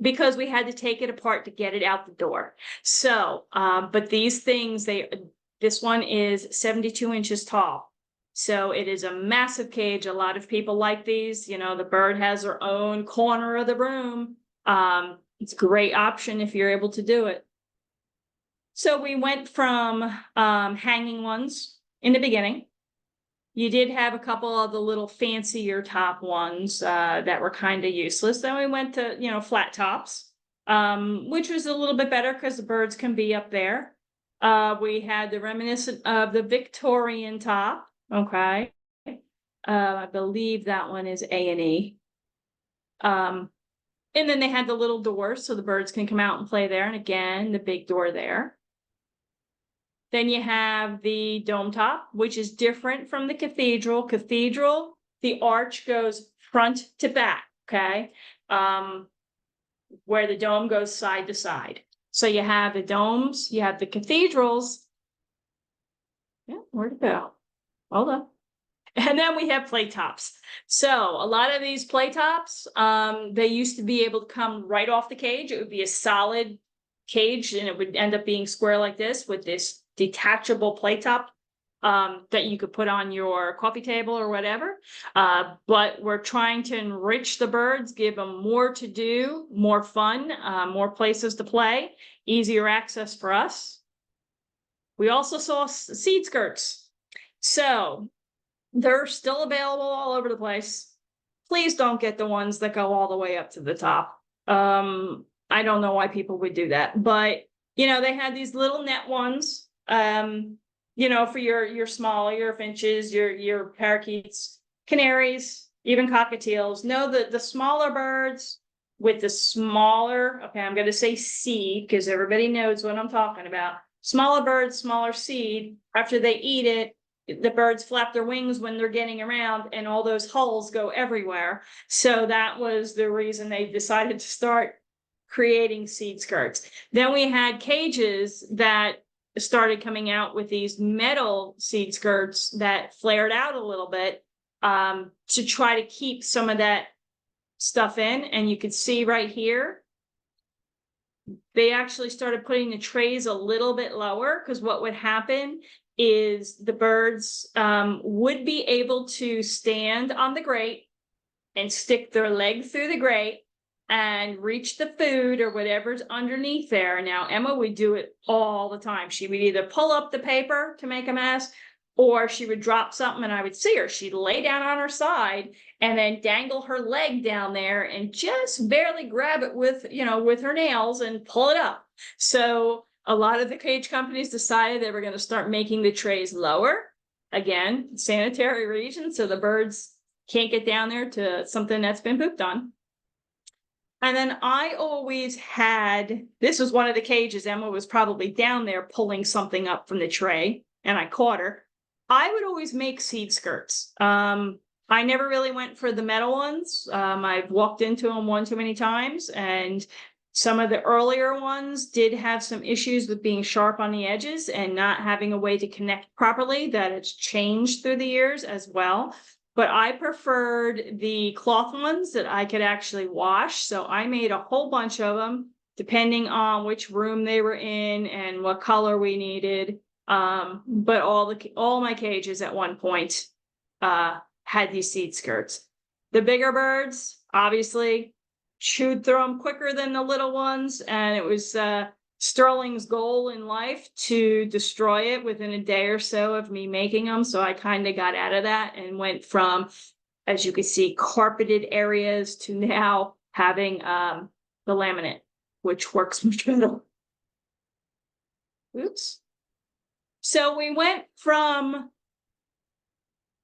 because we had to take it apart to get it out the door. So, but these things, this one is 72 inches tall. So it is a massive cage. A lot of people like these. The bird has their own corner of the room. It's a great option if you're able to do it. So we went from hanging ones in the beginning. You did have a couple of the little fancier top ones that were kind of useless. Then we went to, flat tops, which was a little bit better because the birds can be up there. We had the reminiscent of the Victorian top. Okay. I believe that one is A&E. And then they had the little doors so the birds can come out and play there. And again, the big door there. Then you have the dome top, which is different from the cathedral. Cathedral, the arch goes front to back, okay? Where the dome goes side to side. So you have the domes, you have the cathedrals. Yeah, where'd it go? Hold on. And then we have plate tops. So a lot of these plate tops, they used to be able to come right off the cage. It would be a solid cage and it would end up being square like this with this detachable plate top that you could put on your coffee table or whatever. But we're trying to enrich the birds, give them more to do, more fun, more places to play, easier access for us. We also saw seed skirts. So they're still available all over the place. Please don't get the ones that go all the way up to the top. I don't know why people would do that, but you know, they had these little net ones, you know, for your smaller, your finches, your parakeets, canaries, even cockatiels. No, the smaller birds with the smaller, okay, I'm going to say seed because everybody knows what I'm talking about. Smaller birds, smaller seed. After they eat it, the birds flap their wings when they're getting around and all those hulls go everywhere. So that was the reason they decided to start creating seed skirts. Then we had cages that started coming out with these metal seed skirts that flared out a little bit to try to keep some of that stuff in. And you could see right here, they actually started putting the trays a little bit lower because what would happen is the birds would be able to stand on the grate and stick their leg through the grate and reach the food or whatever's underneath there. Now, Emma would do it all the time. She would either pull up the paper to make a mess or she would drop something and I would see her. She'd lay down on her side and then dangle her leg down there and just barely grab it with, you know, with her nails and pull it up. So a lot of the cage companies decided they were going to start making the trays lower. Again, sanitary reasons, so the birds can't get down there to something that's been pooped on. And then I always had, this was one of the cages, Emma was probably down there pulling something up from the tray, and I caught her. I would always make seed skirts. I never really went for the metal ones. I've walked into them one too many times, and some of the earlier ones did have some issues with being sharp on the edges and not having a way to connect properly. That it's changed through the years as well. But I preferred the cloth ones that I could actually wash. So I made a whole bunch of them, depending on which room they were in and what color we needed. But all my cages at one point had these seed skirts. The bigger birds, obviously, chewed through them quicker than the little ones, and it was Sterling's goal in life to destroy it within a day or so of me making them. So I kind of got out of that and went from, as you can see, carpeted areas to now having the laminate, which works much better. Oops. So we went from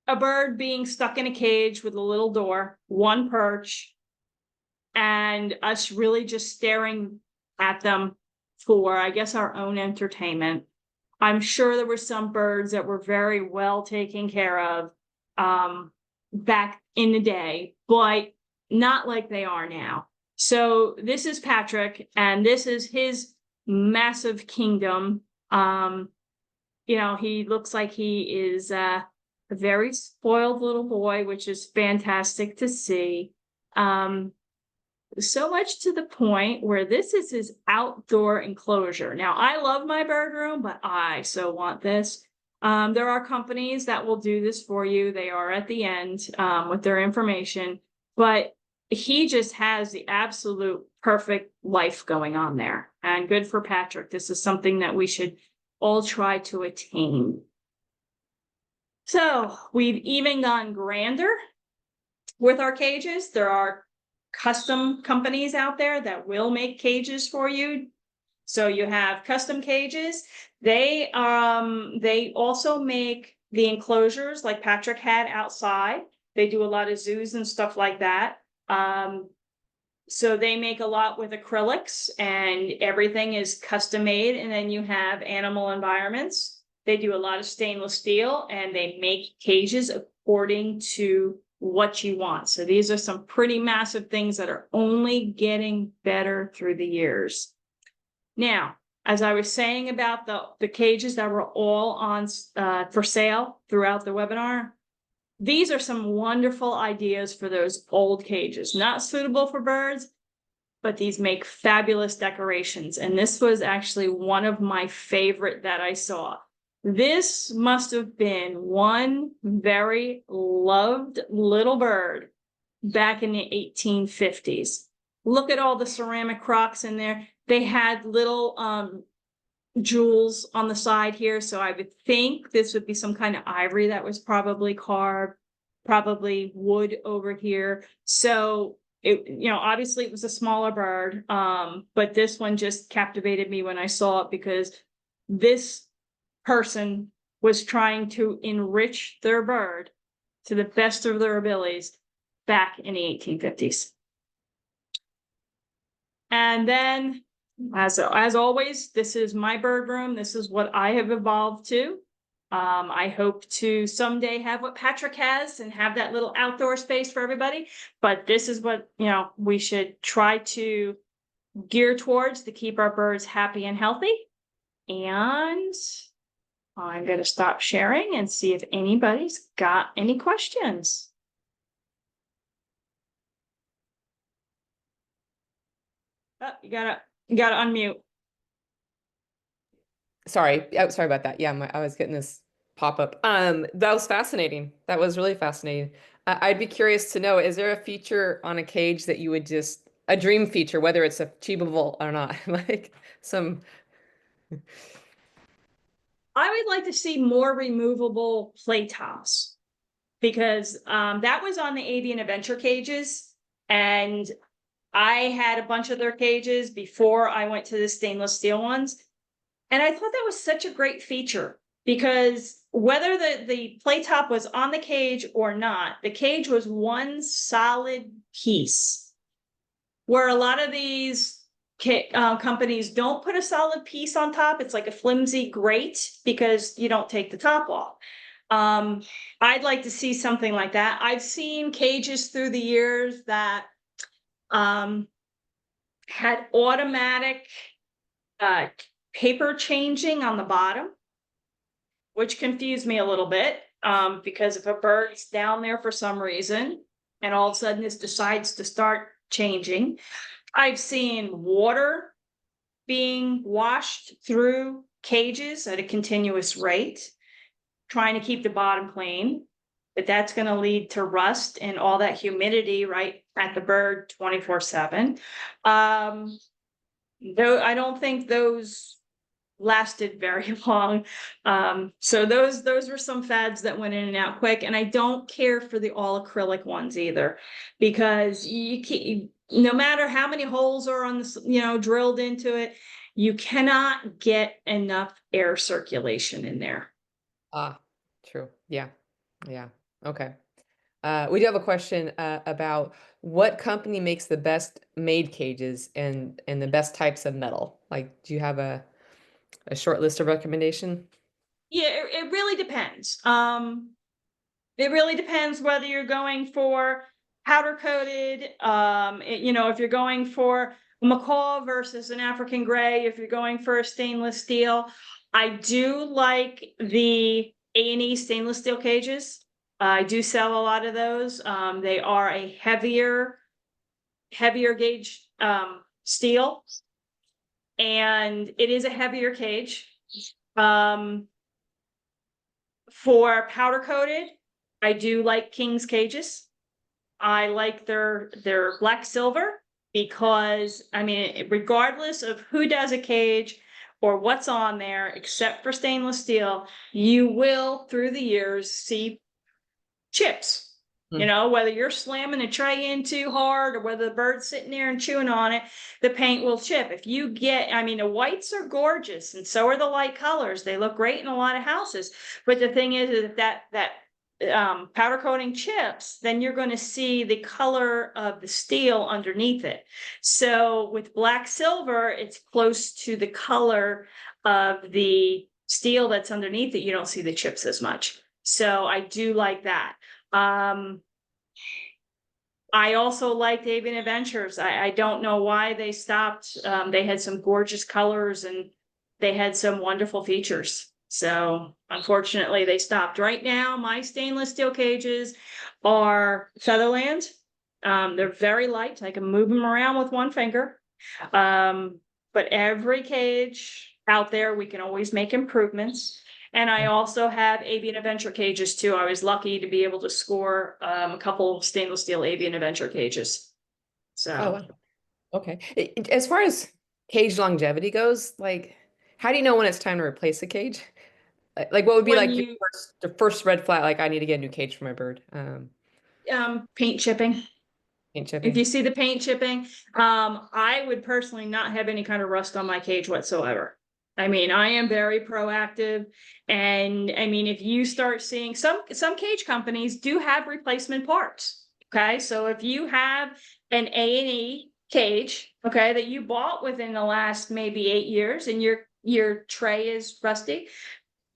a bird being stuck in a cage with a little door, one perch, and us really just staring at them for, I guess, our own entertainment. I'm sure there were some birds that were very well taken care of back in the day, but not like they are now. So this is Patrick, and this is his massive kingdom. You know, he looks like he is a very spoiled little boy, which is fantastic to see. So much to the point where this is his outdoor enclosure. Now, I love my bird room, but I so want this. There are companies that will do this for you. They are at the end with their information, but he just has the absolute perfect life going on there. And good for Patrick. This is something that we should all try to attain. So we've even gone grander with our cages. There are custom companies out there that will make cages for you. So you have custom cages. They also make the enclosures like Patrick had outside. They do a lot of zoos and stuff like that. So they make a lot with acrylics and everything is custom made. And then you have animal environments. They do a lot of stainless steel and they make cages according to what you want. So these are some pretty massive things that are only getting better through the years. Now, as I was saying about the cages that were all on for sale throughout the webinar, these are some wonderful ideas for those old cages, not suitable for birds, but these make fabulous decorations. And this was actually one of my favorite that I saw. This must have been one very loved little bird back in the 1850s. Look at all the ceramic crocks in there. They had little jewels on the side here. So I would think this would be some kind of ivory that was probably carved, probably wood over here. So it, obviously it was a smaller bird. But this one just captivated me when I saw it, because this person was trying to enrich their bird to the best of their abilities back in the 1850s. And then, as always, this is my bird room. This is what I have evolved to. I hope to someday have what Patrick has and have that little outdoor space for everybody. But this is what, we should try to gear towards to keep our birds happy and healthy. And I'm going to stop sharing and see if anybody's got any questions. Oh, you gotta unmute. Sorry. Sorry about that. Yeah, I was getting this pop-up. That was fascinating. That was really fascinating. I'd be curious to know, is there a feature on a cage that you would just, a dream feature, whether it's achievable or not? Like some. I would like to see more removable play tops, because that was on the avian adventure cages, and I had a bunch of their cages before I went to the stainless steel ones. And I thought that was such a great feature, because whether the play top was on the cage or not, the cage was one solid piece. Where a lot of these companies don't put a solid piece on top, it's like a flimsy grate because you don't take the top off. I'd like to see something like that. I've seen cages through the years that had automatic paper changing on the bottom, which confused me a little bit, because if a bird's down there for some reason and all of a sudden this decides to start changing. I've seen water being washed through cages at a continuous rate, trying to keep the bottom clean, but that's going to lead to rust and all that humidity right at the bird 24/7. Though I don't think those lasted very long. So those were some fads that went in and out quick. And I don't care for the all acrylic ones either, because no matter how many holes are on this, drilled into it, you cannot get enough air circulation in there. Ah, true. Yeah. Yeah. Okay. We do have a question about what company makes the best made cages and the best types of metal. Like, do you have a short list of recommendation? Yeah, it really depends. It really depends whether you're going for powder coated, if you're going for a macaw versus an African gray, if you're going for a stainless steel. I do like the A&E stainless steel cages. I do sell a lot of those. They are a heavier gauge steel, and it is a heavier cage. For powder coated, I do like King's cages. I like their black silver, because regardless of who does a cage or what's on there, except for stainless steel, you will through the years see chips. Whether you're slamming a tray in too hard or whether the bird's sitting there and chewing on it, the paint will chip. If you get, the whites are gorgeous and so are the light colors. They look great in a lot of houses. But the thing is that powder coating chips, then you're going to see the color of the steel underneath it. So with black silver, it's close to the color of the steel that's underneath it. You don't see the chips as much. So I do like that. I also liked Avian Adventures. I don't know why they stopped. They had some gorgeous colors and they had some wonderful features. So unfortunately, they stopped. Right now, my stainless steel cages are Featherland. They're very light. I can move them around with one finger. But every cage out there, we can always make improvements. And I also have Avian Adventure cages too. I was lucky to be able to score a couple of stainless steel Avian Adventure cages. Oh, So wow. Okay. As far as cage longevity goes, like, how do you know when it's time to replace a cage? Like, what would be when like you the first red flag? Like, I need to get a new cage for my bird. paint chipping, Paint if you chipping. see the paint chipping, I would personally not have any kind of rust on my cage whatsoever. I mean, I am very proactive, and I mean, if you start seeing some cage companies do have replacement parts. Okay, so if you have an A&E cage, okay, that you bought within the last maybe 8 years, and your tray is rusty,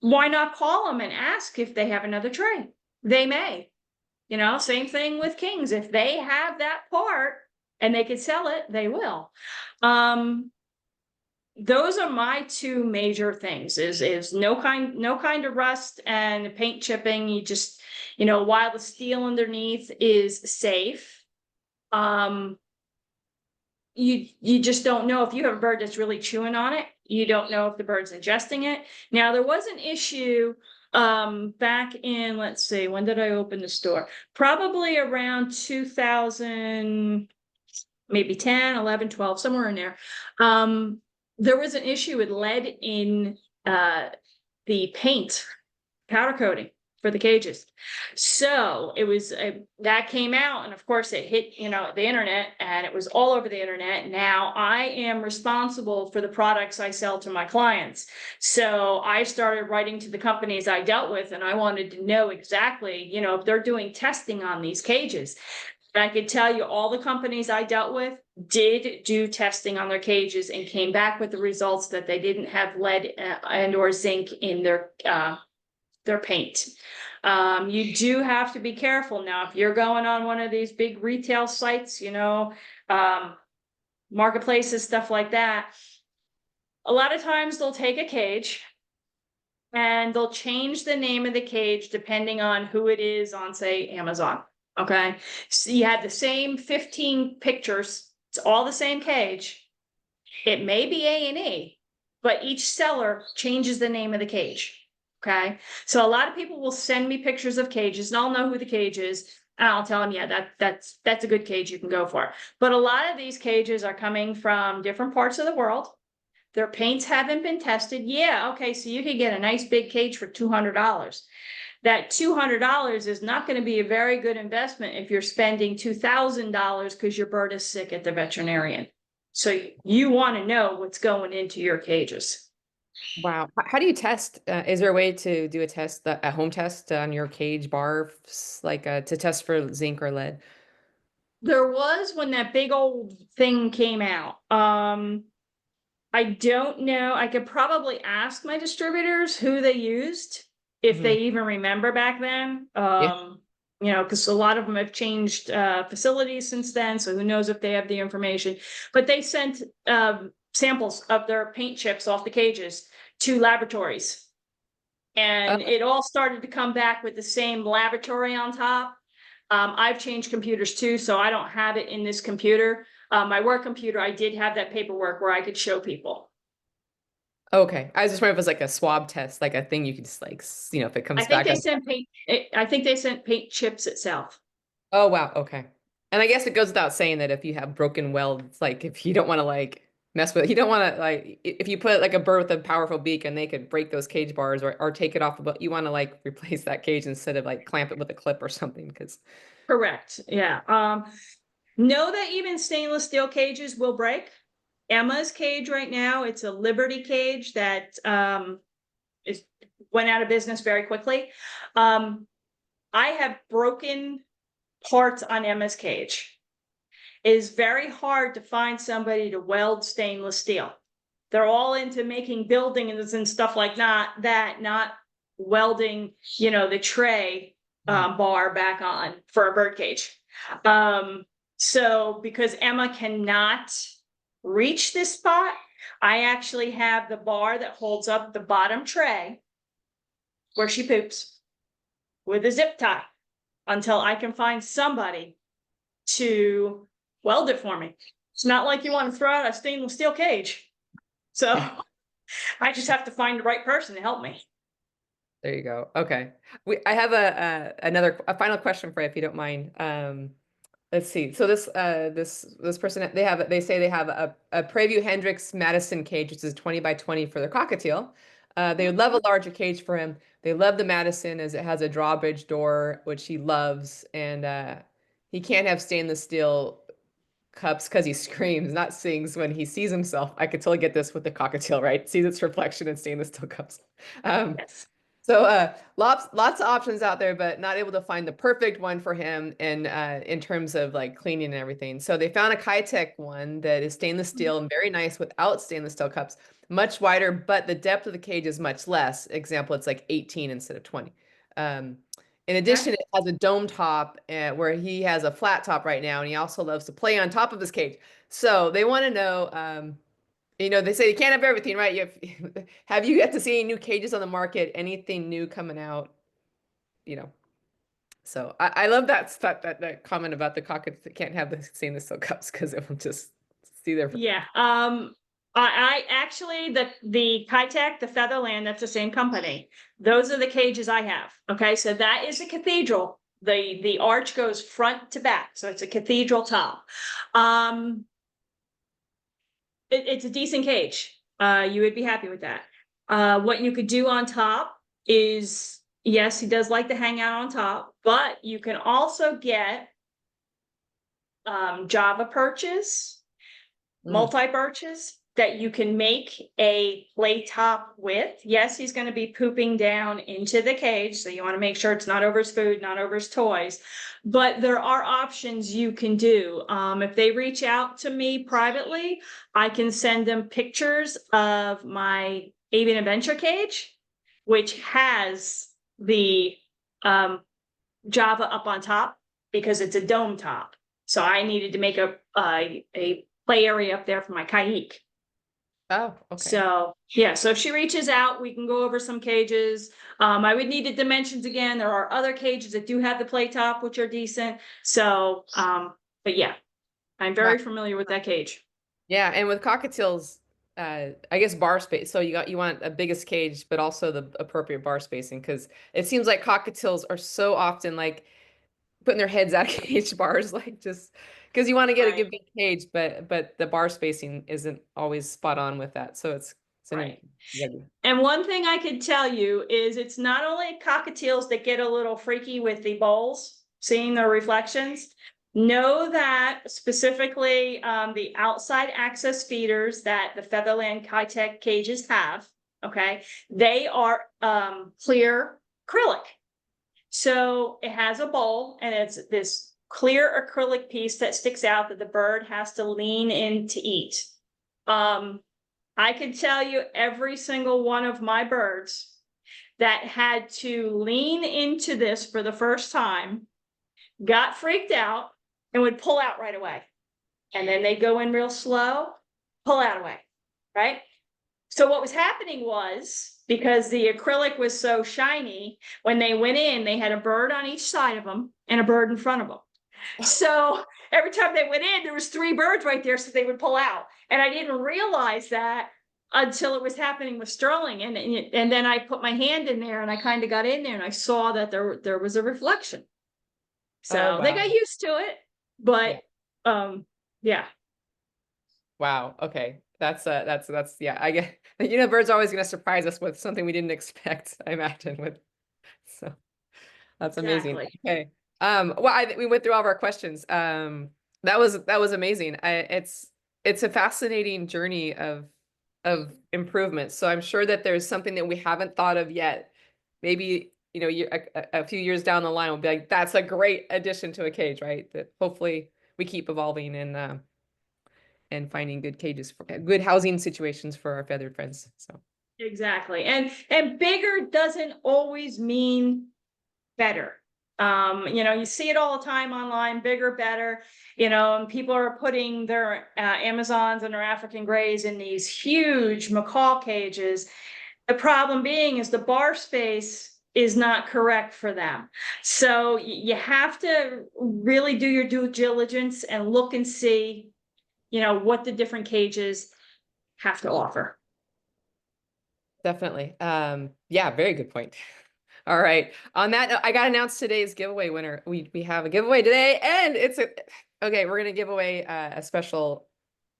why not call them and ask if they have another tray? They may. Same thing with Kings. If they have that part and they could sell it, they will. Those are my two major things is no kind of rust and paint chipping. You just, while the steel underneath is safe, um, you just don't know if you have a bird that's really chewing on it. You don't know if the bird's ingesting it. Now there was an issue back in, let's see, when did I open the store? Probably around 2000, maybe 10, 11, 12, somewhere in there. There was an issue with lead in the paint powder coating for the cages. So it was that came out, and of course it hit the internet, and it was all over the internet. Now I am responsible for the products I sell to my clients. So I started writing to the companies I dealt with, and I wanted to know exactly, if they're doing testing on these cages. And I could tell you all the companies I dealt with did do testing on their cages and came back with the results that they didn't have lead and or zinc in their paint. You do have to be careful now if you're going on one of these big retail sites, marketplaces, stuff like that. A lot of times they'll take a cage and they'll change the name of the cage depending on who it is on, say, Amazon. Okay, so you have the same 15 pictures. It's all the same cage. It may be A&E, but each seller changes the name of the cage. Okay, so a lot of people will send me pictures of cages, and I'll know who the cage is, and I'll tell them, yeah, that's a good cage you can go for. But a lot of these cages are coming from different parts of the world. Their paints haven't been tested. Yeah, okay, so you could get a nice big cage for $200. That $200 is not going to be a very good investment if you're spending $2,000 because your bird is sick at the veterinarian. So you want to know what's going into your cages. Wow. How do you test? Is there a way to do a test, a home test on your cage bar, like to test for zinc or lead? There was when that big old thing came out. I don't know. I could probably ask my distributors who they used, if Hmm. they even remember back then. Yeah. Because a lot of them have changed facilities since then, so who knows if they have the information. But they sent samples of their paint chips off the cages to laboratories. Oh, And it all started to come back with the same laboratory on top. I've changed computers too, so I don't have it in this computer. My work computer, I did have that paperwork where I could show people. okay. I was just wondering if it was like a swab test, like a thing you could just like, if it I comes think back they on. sent paint. I think they sent paint chips itself. Oh, wow. Okay. And I guess it goes without saying that if you have broken welds, like if you don't want to like mess with, you don't want to like, if you put like a bird with a powerful beak and they could break those cage bars or take it off, but you want to like replace that cage instead of like clamp it with a clip or something. Because Correct. Yeah. Know that even stainless steel cages will break. Emma's cage right now, it's a Liberty cage that is went out of business very quickly. I have broken parts on Emma's cage. It is very hard to find somebody to weld stainless steel. They're all into making buildings and stuff like that, not welding, the tray bar back on for a bird cage. So because Emma cannot reach this spot, I actually have the bar that holds up the bottom tray where she poops with a zip tie until I can find somebody to weld it for me. It's not like you want to throw out a stainless steel cage. So I just have to find the right person to help me. There you go. Okay. I have a final question for you, if you don't mind. Let's see. So this person, they say they have a Preview Hendrix Madison cage, which is 20 by 20 for their cockatiel. They would love a larger cage for him. They love the Madison as it has a drawbridge door, which he loves, and he can't have stainless steel cups because he screams, not sings when he sees himself. I could totally get this with the cockatiel, right? Sees its reflection in stainless steel cups. Yes. So lots of options out there, but not able to find the perfect one for him and in terms of like cleaning and everything. So they found a Kitech one that is stainless steel and very nice without stainless steel cups, much wider, but the depth of the cage is much less. Example, it's like 18 instead of 20. In addition, it has a dome top where he has a flat top right now, and he also loves to play on top of his cage. So they want to know, they say you can't have everything, right? Have you yet to see any new cages on the market? Anything new coming out? You know, so I love that comment about the cockets that can't have the stainless steel cups because it will just see their. Yeah. I actually the Kitech, the Featherland, that's the same company. Those are the cages I have. Okay, so that is a cathedral. The arch goes front to back, so it's a cathedral top. It's a decent cage. You would be happy with that. What you could do on top is, yes, he does like to hang out on top, but you can also get Java perches, multi-perches that you can make a play top with. Yes, he's going to be pooping down into the cage, so you want to make sure it's not over his food, not over his toys. But there are options you can do. If they reach out to me privately, I can send them pictures of my avian adventure cage, which has the Java up on top because it's a dome top. So I needed to make a play area up there for my Kaik. Oh, okay. So yeah, so if she reaches out, we can go over some cages. I would need the dimensions again. There are other cages that do have the play top, which are decent. So, but yeah, I'm very familiar with that cage. Yeah, and with cockatiels, I guess bar space. So you want a biggest cage, but also the appropriate bar spacing because it seems like cockatiels are so often like putting their heads out of cage bars, like just because you want to get a good big cage, but the bar spacing isn't always spot on with that. So it's right. And one thing I could tell you is it's not only cockatiels that get a little freaky with the bowls, seeing their reflections. Know that specifically the outside access feeders that the Featherland Kitech cages have, okay, they are clear acrylic. So it has a bowl and it's this clear acrylic piece that sticks out that the bird has to lean in to eat. I could tell you every single one of my birds that had to lean into this for the first time got freaked out and would pull out right away. And then they'd go in real slow, pull out away, right? So what was happening was, because the acrylic was so shiny, when they went in, they had a bird on each side of them and a bird in front of them. So every time they went in, there was 3 birds right there, so they would pull out. And I didn't realize that until it was happening with Sterling. And then I put my hand in there and I kind of got in there and I saw that there was a reflection. So they got used to it, but yeah. Wow. Okay. That's yeah, I get, birds are always going to surprise us with something we didn't expect, I imagine with, so that's amazing. Okay. Well, we went through all of our questions. That was amazing. It's a fascinating journey of improvement. So I'm sure that there's something that we haven't thought of yet. Maybe, a few years down the line, we'll be like, that's a great addition to a cage, right? That hopefully we keep evolving and finding good cages for good housing situations for our feathered friends. So exactly. And bigger doesn't always mean better. You see it all the time online, bigger, better, and people are putting their Amazons and their African grays in these huge macaw cages. The problem being is the bar space is not correct for them. So you have to really do your due diligence and look and see, what the different cages have to offer. Definitely. Yeah, very good point. All right. On that note, I got to announce today's giveaway winner. We have a giveaway today, and okay. We're gonna give away a special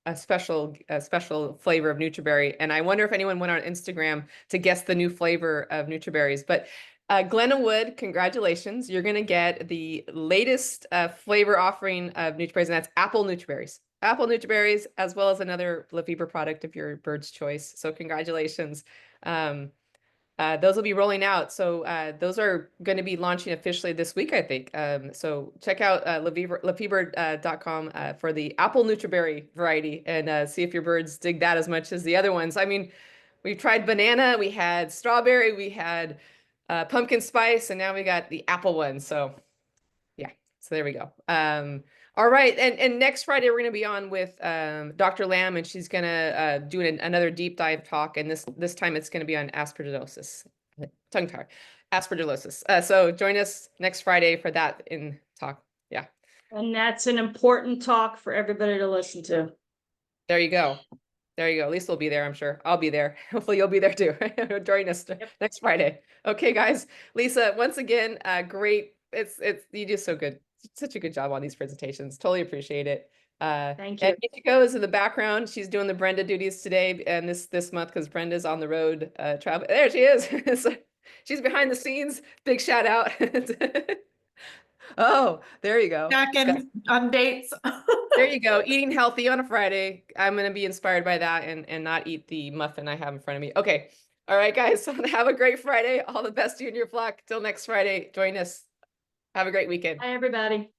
flavor of Nutriberry, and I wonder if anyone went on Instagram to guess the new flavor of Nutriberries. But Glenna Wood, congratulations! You're gonna get the latest flavor offering of Nutriberries, and that's apple Nutriberries. Apple Nutriberries, as well as another Lafeber product of your bird's choice. So congratulations. Um, those will be rolling out. So those are going to be launching officially this week, I think. So check out Lafeber.com for the apple Nutriberry variety and see if your birds dig that as much as the other ones. I mean, we've tried banana, we had strawberry, we had pumpkin spice, and now we got the apple one. So yeah, so there we go. All right, and next Friday we're going to be on with Dr. Lamb, and she's going to do another deep dive talk, and this time it's going to be on aspergillosis, tongue tie, aspergillosis. So join us next Friday for that in talk. Yeah. And that's an important talk for everybody to listen to. There you go. There you go. Lisa will be there, I'm sure. I'll be there. Hopefully you'll be there too. Join us next Friday. Okay, guys. Lisa, once again, great. You do so good. Such a good job on these presentations. Totally appreciate it. Thank you. And Michiko is in the background. She's doing the Brenda duties today and this month because Brenda's on the road travel. There she is. So she's behind the scenes. Big shout out. Oh, there you go. Back in on dates. There you go. Eating healthy on a Friday. I'm going to be inspired by that and not eat the muffin I have in front of me. Okay. All right, guys. Have a great Friday. All the best to you and your flock. Till next Friday. Join us. Have a great weekend. Hi, everybody.